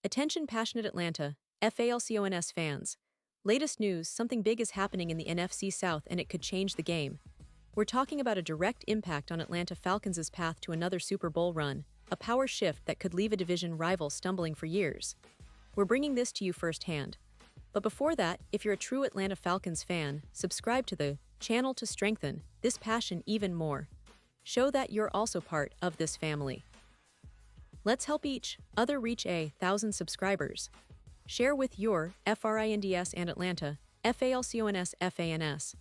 Attention passionate Atlanta, Falcons fans. Latest news, something big is happening in the NFC South and it could change the game. We're talking about a direct impact on Atlanta Falcons' path to another Super Bowl run, a power shift that could leave a division rival stumbling for years. We're bringing this to you firsthand. But before that, if you're a true Atlanta Falcons fan, subscribe to the channel to strengthen this passion even more. Show that you're also part of this family. Let's help each other reach 1,000 subscribers. Share with your FRINDS and Atlanta, FALCONS FANS.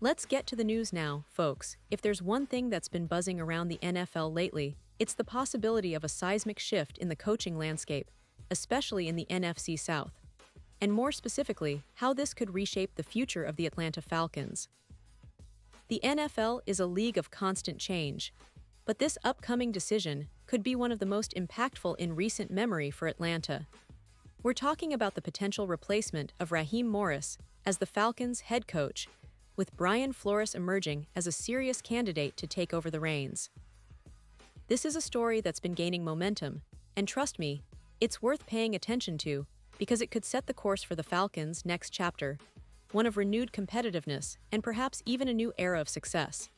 Let's get to the news now, folks. If there's one thing that's been buzzing around the NFL lately, it's the possibility of a seismic shift in the coaching landscape, especially in the NFC South. And more specifically, how this could reshape the future of the Atlanta Falcons. The NFL is a league of constant change, but this upcoming decision could be one of the most impactful in recent memory for Atlanta. We're talking about the potential replacement of Raheem Morris as the Falcons' head coach, with Brian Flores emerging as a serious candidate to take over the reins. This is a story that's been gaining momentum, and trust me, it's worth paying attention to because it could set the course for the Falcons' next chapter, one of renewed competitiveness and perhaps even a new era of success.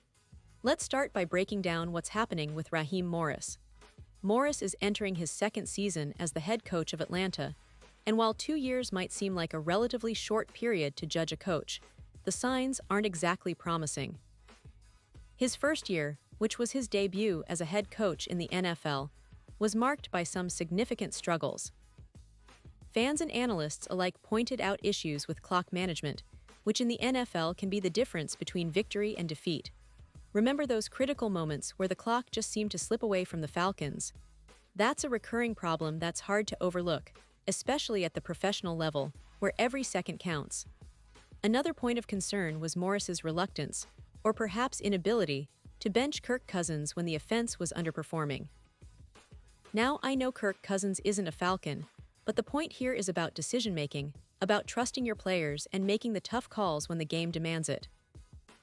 Let's start by breaking down what's happening with Raheem Morris. Morris is entering his second season as the head coach of Atlanta, and while 2 years might seem like a relatively short period to judge a coach, the signs aren't exactly promising. His first year, which was his debut as a head coach in the NFL, was marked by some significant struggles. Fans and analysts alike pointed out issues with clock management, which in the NFL can be the difference between victory and defeat. Remember those critical moments where the clock just seemed to slip away from the Falcons? That's a recurring problem that's hard to overlook, especially at the professional level, where every second counts. Another point of concern was Morris's reluctance, or perhaps inability, to bench Kirk Cousins when the offense was underperforming. Now I know Kirk Cousins isn't a Falcon, but the point here is about decision-making, about trusting your players and making the tough calls when the game demands it.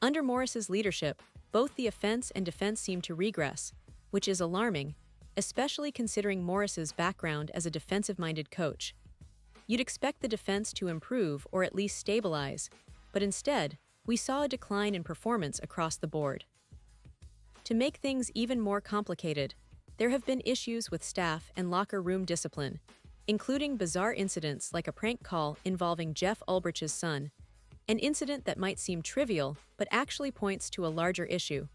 Under Morris's leadership, both the offense and defense seem to regress, which is alarming, especially considering Morris's background as a defensive-minded coach. You'd expect the defense to improve or at least stabilize, but instead, we saw a decline in performance across the board. To make things even more complicated, there have been issues with staff and locker room discipline, including bizarre incidents like a prank call involving Jeff Ulbrich's son, an incident that might seem trivial but actually points to a larger issue: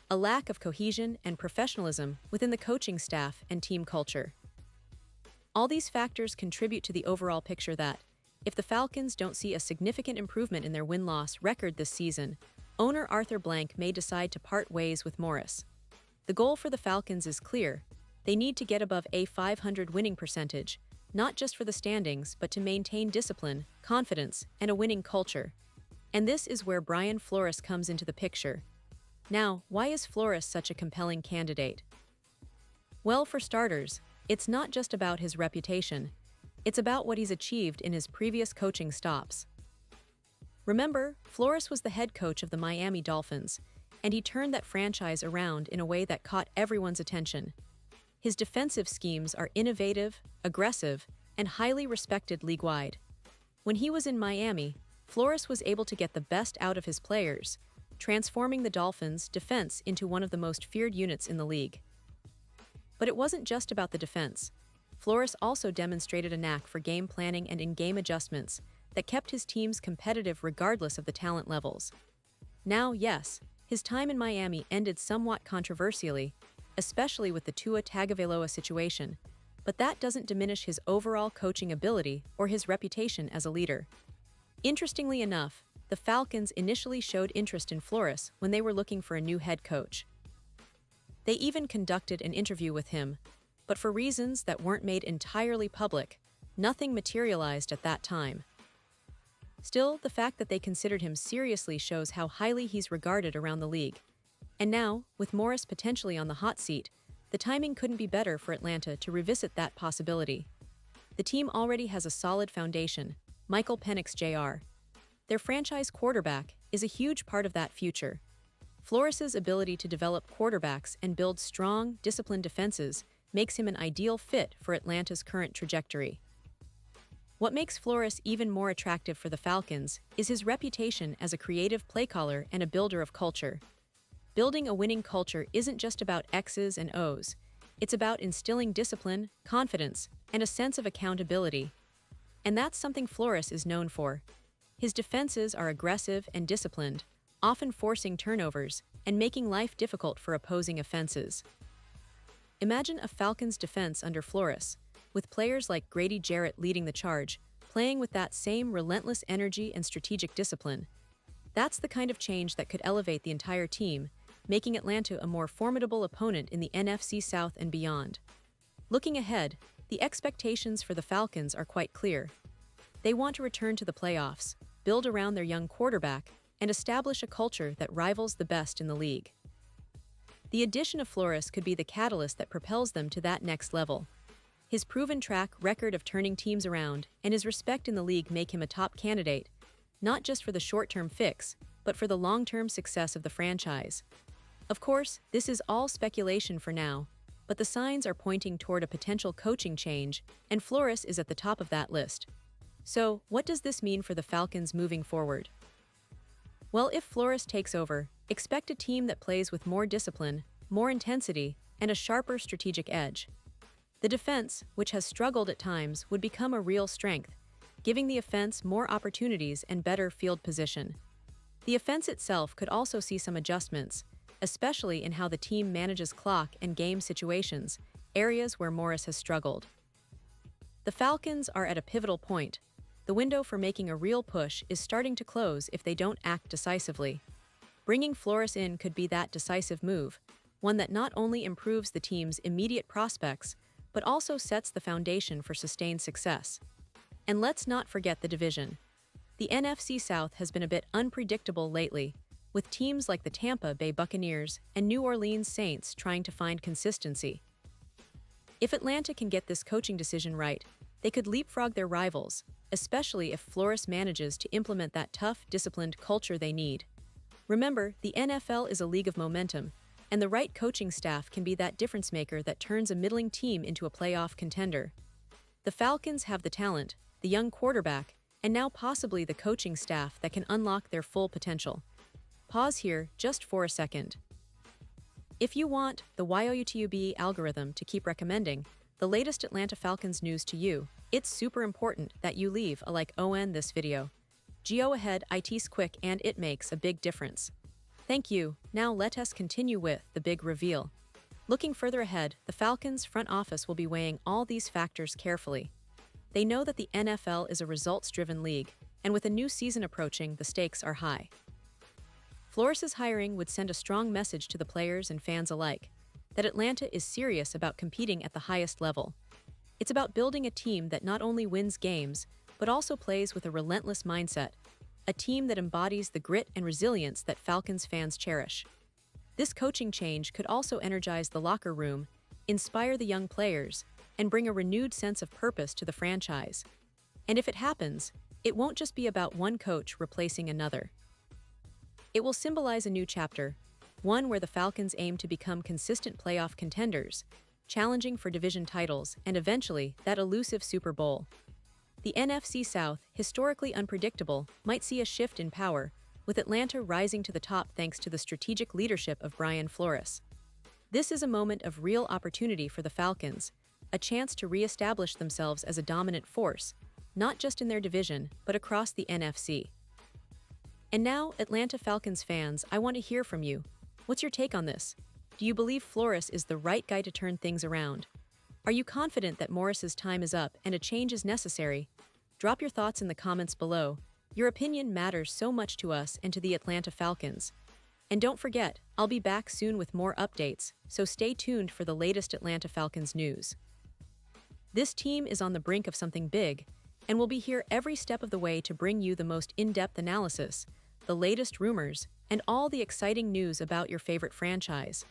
a lack of cohesion and professionalism within the coaching staff and team culture. All these factors contribute to the overall picture that, if the Falcons don't see a significant improvement in their win-loss record this season, owner Arthur Blank may decide to part ways with Morris. The goal for the Falcons is clear. They need to get above a .500 winning percentage, not just for the standings but to maintain discipline, confidence, and a winning culture. And this is where Brian Flores comes into the picture. Now, why is Flores such a compelling candidate? Well, for starters, it's not just about his reputation. It's about what he's achieved in his previous coaching stops. Remember, Flores was the head coach of the Miami Dolphins, and he turned that franchise around in a way that caught everyone's attention. His defensive schemes are innovative, aggressive, and highly respected league-wide. When he was in Miami, Flores was able to get the best out of his players, transforming the Dolphins' defense into one of the most feared units in the league. But it wasn't just about the defense. Flores also demonstrated a knack for game planning and in-game adjustments that kept his teams competitive regardless of the talent levels. Now, yes, his time in Miami ended somewhat controversially, especially with the Tua Tagovailoa situation, but that doesn't diminish his overall coaching ability or his reputation as a leader. Interestingly enough, the Falcons initially showed interest in Flores when they were looking for a new head coach. They even conducted an interview with him, but for reasons that weren't made entirely public, nothing materialized at that time. Still, the fact that they considered him seriously shows how highly he's regarded around the league. And now, with Morris potentially on the hot seat, the timing couldn't be better for Atlanta to revisit that possibility. The team already has a solid foundation, Michael Penix Jr. Their franchise quarterback is a huge part of that future. Flores's ability to develop quarterbacks and build strong, disciplined defenses makes him an ideal fit for Atlanta's current trajectory. What makes Flores even more attractive for the Falcons is his reputation as a creative playcaller and a builder of culture. Building a winning culture isn't just about X's and O's. It's about instilling discipline, confidence, and a sense of accountability. And that's something Flores is known for. His defenses are aggressive and disciplined, often forcing turnovers and making life difficult for opposing offenses. Imagine a Falcons defense under Flores, with players like Grady Jarrett leading the charge, playing with that same relentless energy and strategic discipline. That's the kind of change that could elevate the entire team, making Atlanta a more formidable opponent in the NFC South and beyond. Looking ahead, the expectations for the Falcons are quite clear. They want to return to the playoffs, build around their young quarterback, and establish a culture that rivals the best in the league. The addition of Flores could be the catalyst that propels them to that next level. His proven track record of turning teams around and his respect in the league make him a top candidate, not just for the short-term fix, but for the long-term success of the franchise. Of course, this is all speculation for now, but the signs are pointing toward a potential coaching change, and Flores is at the top of that list. So, what does this mean for the Falcons moving forward? Well, if Flores takes over, expect a team that plays with more discipline, more intensity, and a sharper strategic edge. The defense, which has struggled at times, would become a real strength, giving the offense more opportunities and better field position. The offense itself could also see some adjustments, especially in how the team manages clock and game situations, areas where Morris has struggled. The Falcons are at a pivotal point. The window for making a real push is starting to close if they don't act decisively. Bringing Flores in could be that decisive move, one that not only improves the team's immediate prospects, but also sets the foundation for sustained success. And let's not forget the division. The NFC South has been a bit unpredictable lately, with teams like the Tampa Bay Buccaneers and New Orleans Saints trying to find consistency. If Atlanta can get this coaching decision right, they could leapfrog their rivals, especially if Flores manages to implement that tough, disciplined culture they need. Remember, the NFL is a league of momentum, and the right coaching staff can be that difference maker that turns a middling team into a playoff contender. The Falcons have the talent, the young quarterback, and now possibly the coaching staff that can unlock their full potential. Pause here just for a second. If you want the YouTube algorithm to keep recommending the latest Atlanta Falcons news to you, it's super important that you leave a like on this video. Go ahead, it's quick and it makes a big difference. Thank you. Now let us continue with the big reveal. Looking further ahead, the Falcons' front office will be weighing all these factors carefully. They know that the NFL is a results-driven league, and with a new season approaching, the stakes are high. Flores' hiring would send a strong message to the players and fans alike, that Atlanta is serious about competing at the highest level. It's about building a team that not only wins games, but also plays with a relentless mindset, a team that embodies the grit and resilience that Falcons fans cherish. This coaching change could also energize the locker room, inspire the young players, and bring a renewed sense of purpose to the franchise. And if it happens, it won't just be about one coach replacing another. It will symbolize a new chapter, one where the Falcons aim to become consistent playoff contenders, challenging for division titles, and eventually that elusive Super Bowl. The NFC South, historically unpredictable, might see a shift in power, with Atlanta rising to the top thanks to the strategic leadership of Brian Flores. This is a moment of real opportunity for the Falcons, a chance to re-establish themselves as a dominant force, not just in their division, but across the NFC. And now, Atlanta Falcons fans, I want to hear from you. What's your take on this? Do you believe Flores is the right guy to turn things around? Are you confident that Morris's time is up and a change is necessary? Drop your thoughts in the comments below. Your opinion matters so much to us and to the Atlanta Falcons. And don't forget, I'll be back soon with more updates, so stay tuned for the latest Atlanta Falcons news. This team is on the brink of something big, and we'll be here every step of the way to bring you the most in-depth analysis, the latest rumors, and all the exciting news about your favorite franchise.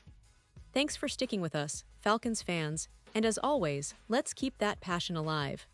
Thanks for sticking with us, Falcons fans, and as always, let's keep that passion alive.